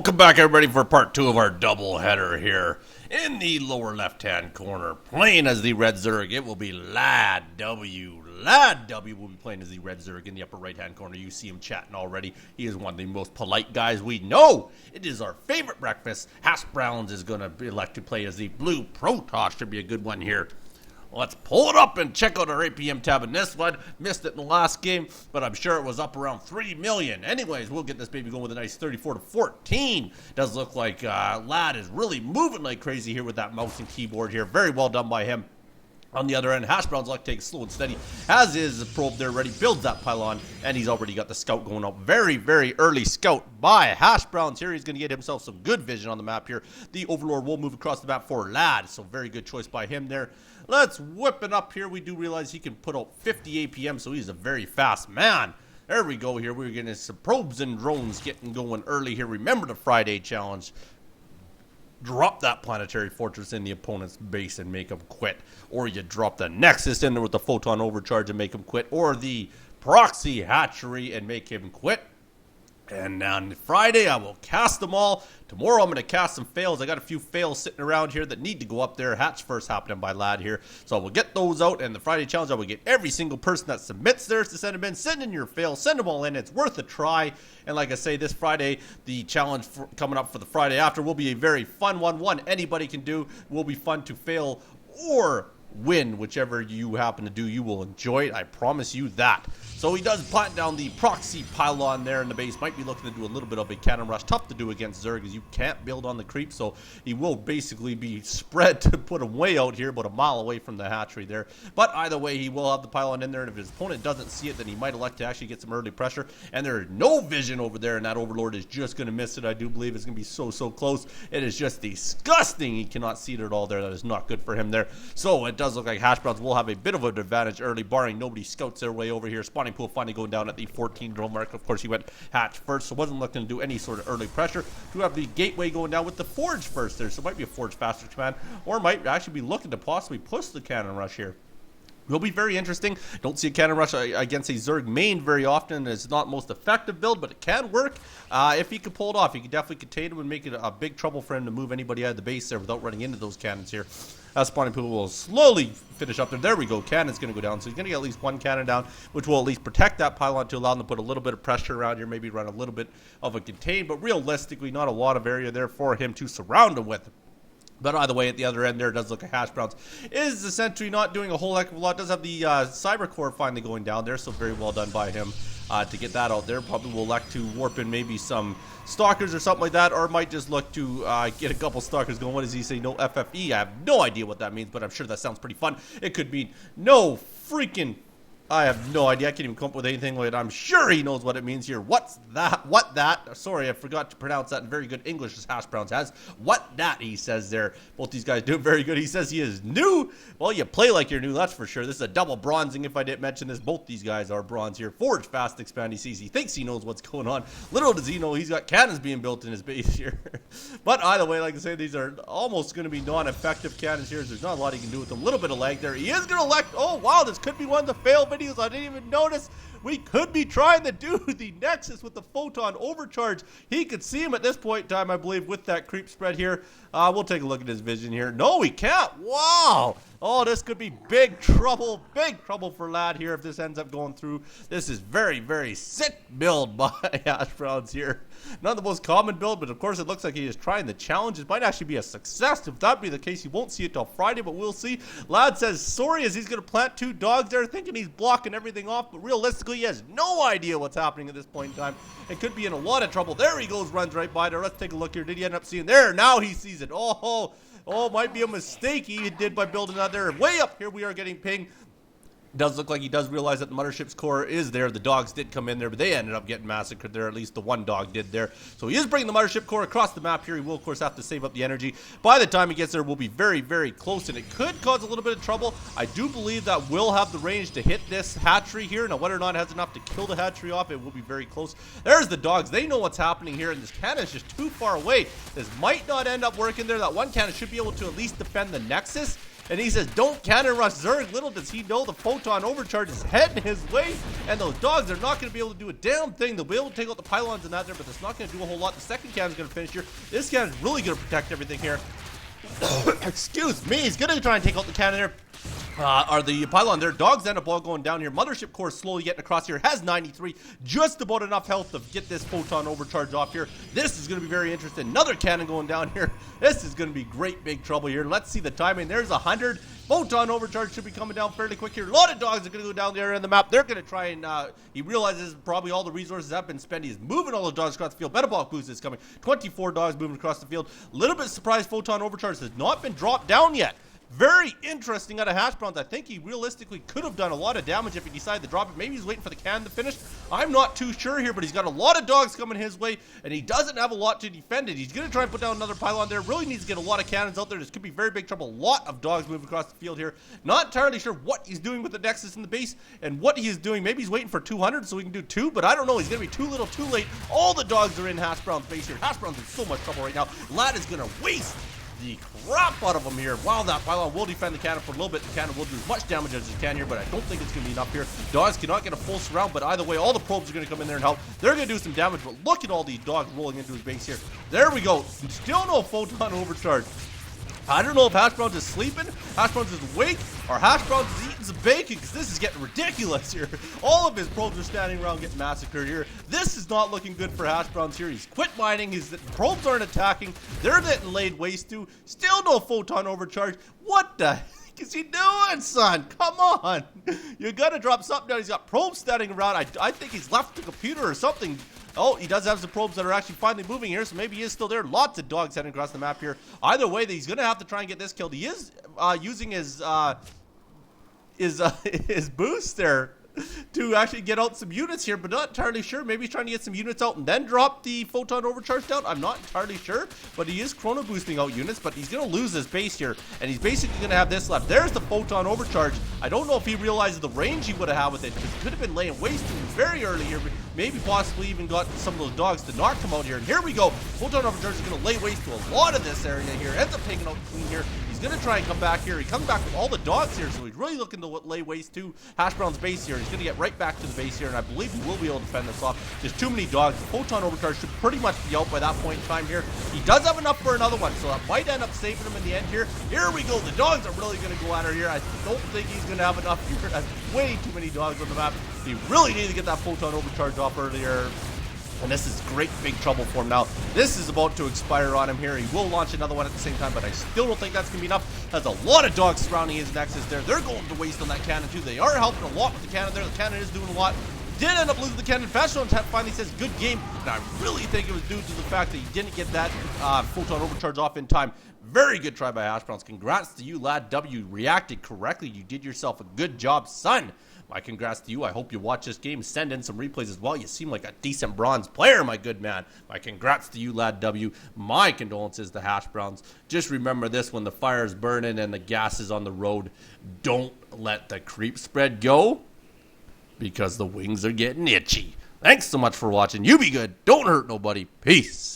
Welcome back, everybody, for part 2 of our double header here. In the lower left-hand corner, playing as the Red Zerg, it will be LADW. LADW will be playing as the Red Zerg. In the upper right-hand corner, you see him chatting already. He is one of the most polite guys we know. It is our favorite breakfast. Hashbrowns is going to elect to play as the Blue Protoss. Should be a good one here. Let's pull it up and check out our 8 p.m. tab in this one. Missed it in the last game, but I'm sure it was up around 3 million. Anyways, we'll get this baby going with a nice 34-14. Does look like Lad is really moving like crazy here with that mouse and keyboard here. Very well done by him. On the other end, Hashbrowns like takes slow and steady, as is the probe there ready, builds that pylon, and he's already got the scout going up. Very, very early scout by Hashbrowns here. He's going to get himself some good vision on the map here. The Overlord will move across the map for Lad, so very good choice by him there. Let's whip it up here. We do realize he can put out 50 APM, so he's a very fast man. There we go here. We're getting some probes and drones getting going early here. Remember the Friday challenge. Drop that planetary fortress in the opponent's base and make them quit. Or you drop the Nexus in there with the photon overcharge and make him quit. Or the proxy hatchery and make him quit. And on Friday, I will cast them all. Tomorrow, I'm going to cast some fails. I got a few fails sitting around here that need to go up there. Hatch first happening by Lad here. So I will get those out. And the Friday challenge, I will get every single person that submits theirs to send them in. Send in your fails. Send them all in. It's worth a try. And like I say, this Friday, the challenge coming up for the Friday after will be a very fun one. One anybody can do. Will be fun to fail or win, whichever you happen to do. You will enjoy it, I promise you that. So he does plant down the proxy pylon there in the base. Might be looking to do a little bit of a cannon rush. Tough to do against Zerg, as you can't build on the creep, so he will basically be spread to put him way out here, about a mile away from the hatchery there. But either way, he will have the pylon in there, and if his opponent doesn't see it, then he might elect to actually get some early pressure. And there is no vision over there, and that Overlord is just going to miss it. I do believe it's going to be so close. It is just disgusting. He cannot see it at all there. That is not good for him there. So it does look like Hashbrowns will have a bit of an advantage early, barring nobody scouts their way over here. Spawning pool finally going down at the 14 drone mark. Of course, he went hatch first, so wasn't looking to do any sort of early pressure. Do have the gateway going down with the forge first there, so it might be a forge faster command, or might actually be looking to possibly push the cannon rush here. Will be very interesting. Don't see a cannon rush against a Zerg main very often. It's not most effective build, but it can work. If he can pull it off, he can definitely contain him and make it a big trouble for him to move anybody out of the base there without running into those cannons here. Spawning pool will slowly finish up there. There we go. Cannon's going to go down. So he's going to get at least one cannon down, which will at least protect that pylon to allow him to put a little bit of pressure around here, maybe run a little bit of a contain, but realistically not a lot of area there for him to surround him with. But either way, at the other end there, it does look like Hashbrowns is the sentry not doing a whole heck of a lot. Does have the cyber core finally going down there, so very well done by him to get that out there. Probably will elect to warp in maybe some stalkers or something like that, or might just look to get a couple stalkers going. What does he say? No FFE? I have no idea what that means, but I'm sure that sounds pretty fun. It could mean no freaking... I have no idea. I can't even come up with anything like that. I'm sure he knows what it means here. What's that? What that? Sorry, I forgot to pronounce that in very good English, as Hashbrowns has. What that, he says there. Both these guys do very good. He says he is new. Well, you play like you're new, that's for sure. This is a double bronzing, if I didn't mention this. Both these guys are bronze here. Forge fast expand. He sees, he thinks he knows what's going on. Little does he know he's got cannons being built in his base here. But either way, like I say, these are almost going to be non-effective cannons here. There's not a lot he can do with them. A little bit of lag there. He is going to elect... Oh, wow, this could be one of the fail videos. I didn't even notice. We could be trying to do the Nexus with the photon overcharge. He could see him at this point in time, I believe, with that creep spread here. We'll take a look at his vision here. No, he can't. Wow. Oh, this could be big trouble for Lad here if this ends up going through. This is very sick build by Hashbrowns here. Not the most common build, but of course it looks like he is trying the challenge. It might actually be a success. If that be the case, you won't see it till Friday, but we'll see. Lad says sorry as he's going to plant 2 dogs there, thinking he's blocking everything off, but realistically he has no idea what's happening at this point in time. It could be in a lot of trouble. There he goes, runs right by there. Let's take a look here. Did he end up seeing there? Now he sees it. Oh, might be a mistake he did by building that there. Way up here we are getting ping. Does look like he does realize that the mothership's core is there. The dogs did come in there, but they ended up getting massacred there. At least the one dog did there. So he is bringing the mothership core across the map here. He will, of course, have to save up the energy. By the time he gets there, we'll be very close, and it could cause a little bit of trouble. I do believe that will have the range to hit this hatchery here. Now, whether or not it has enough to kill the hatchery off, it will be very close. There's the dogs. They know what's happening here, and this cannon is just too far away. This might not end up working there. That one cannon should be able to at least defend the Nexus. And he says, don't cannon rush Zerg. Little does he know the photon overcharge is heading his way. And those dogs are not going to be able to do a damn thing. They'll be able to take out the pylons and that there, but that's not going to do a whole lot. The second cannon is going to finish here. This cannon is really going to protect everything here. Excuse me. He's going to try and take out the cannon there. Are the pylon there. Dogs end up all going down here. Mothership core slowly getting across here. Has 93. Just about enough health to get this photon overcharge off here. This is going to be very interesting. Another cannon going down here. This is going to be great big trouble here. Let's see the timing. There's 100. Photon overcharge should be coming down fairly quick here. A lot of dogs are going to go down there in the map. They're going to try and, he realizes probably all the resources have been spent. He's moving all the dogs across the field. Metabolic boost is coming. 24 dogs moving across the field. A little bit surprised photon overcharge has not been dropped down yet. Very interesting out of Hashbrowns. I think he realistically could have done a lot of damage if he decided to drop it. Maybe he's waiting for the cannon to finish. I'm not too sure here, but he's got a lot of dogs coming his way, and he doesn't have a lot to defend it. He's going to try and put down another pylon there. Really needs to get a lot of cannons out there. This could be very big trouble. A lot of dogs moving across the field here. Not entirely sure what he's doing with the Nexus in the base and what he is doing. Maybe he's waiting for 200 so he can do 2, but I don't know. He's going to be too little, too late. All the dogs are in Hashbrowns base here. Hashbrowns in so much trouble right now. Lad is going to waste the crap out of him here. While that pylon will defend the cannon for a little bit, the cannon will do as much damage as it can here, but I don't think it's going to be enough here. Dogs cannot get a full surround, but either way, all the probes are going to come in there and help. They're going to do some damage, but look at all these dogs rolling into his base here. There we go. Still no photon overcharge. I don't know if Hashbrowns is sleeping, Hashbrowns is awake, or Hashbrowns is eating some bacon, because this is getting ridiculous here. All of his probes are standing around getting massacred here. This is not looking good for Hashbrowns here. He's quit mining, his probes aren't attacking, they're getting laid waste to. Still no photon overcharge. What the heck is he doing, son? Come on. You gotta drop something down. He's got probes standing around. I think he's left the computer or something. Oh, he does have some probes that are actually finally moving here, so maybe he is still there. Lots of dogs heading across the map here. Either way, he's going to have to try and get this killed. He is using his boost there to actually get out some units here, but not entirely sure. Maybe he's trying to get some units out and then drop the photon overcharge down. I'm not entirely sure, but he is chrono boosting out units, but he's going to lose his base here, and he's basically going to have this left. There's the photon overcharge. I don't know if he realizes the range he would have had with it, because he could have been laying waste to him very early here, maybe possibly even got some of those dogs to not come out here. And here we go. Photon overcharge is going to lay waste to a lot of this area here. Ends up taking out Queen here. He's going to try and come back here. He comes back with all the dogs here, so he's really looking to lay waste to Hashbrown's base here. He's going to get right back to the base here, and I believe he will be able to fend this off. There's too many dogs. The photon overcharge should pretty much be out by that point in time here. He does have enough for another one, so that might end up saving him in the end here. Here we go. The dogs are really going to go at her here. I don't think he's going to have enough here. That's way too many dogs on the map. He really needed to get that photon overcharge off earlier. And this is great big trouble for him now. This is about to expire on him here. He will launch another one at the same time, but I still don't think that's going to be enough. There's a lot of dogs surrounding his Nexus there. They're going to waste on that cannon too. They are helping a lot with the cannon there. The cannon is doing a lot. Did end up losing the cannon. Faststone finally says good game, and I really think it was due to the fact that he didn't get that photon overcharge off in time. Very good try by Hashbrowns. Congrats to you, LADW. You reacted correctly. You did yourself a good job, son. My congrats to you. I hope you watch this game. Send in some replays as well. You seem like a decent bronze player, my good man. My congrats to you, LADW. My condolences to Hashbrowns. Just remember this: when the fire is burning and the gas is on the road, don't let the creep spread go, because the wings are getting itchy. Thanks so much for watching. You be good. Don't hurt nobody. Peace.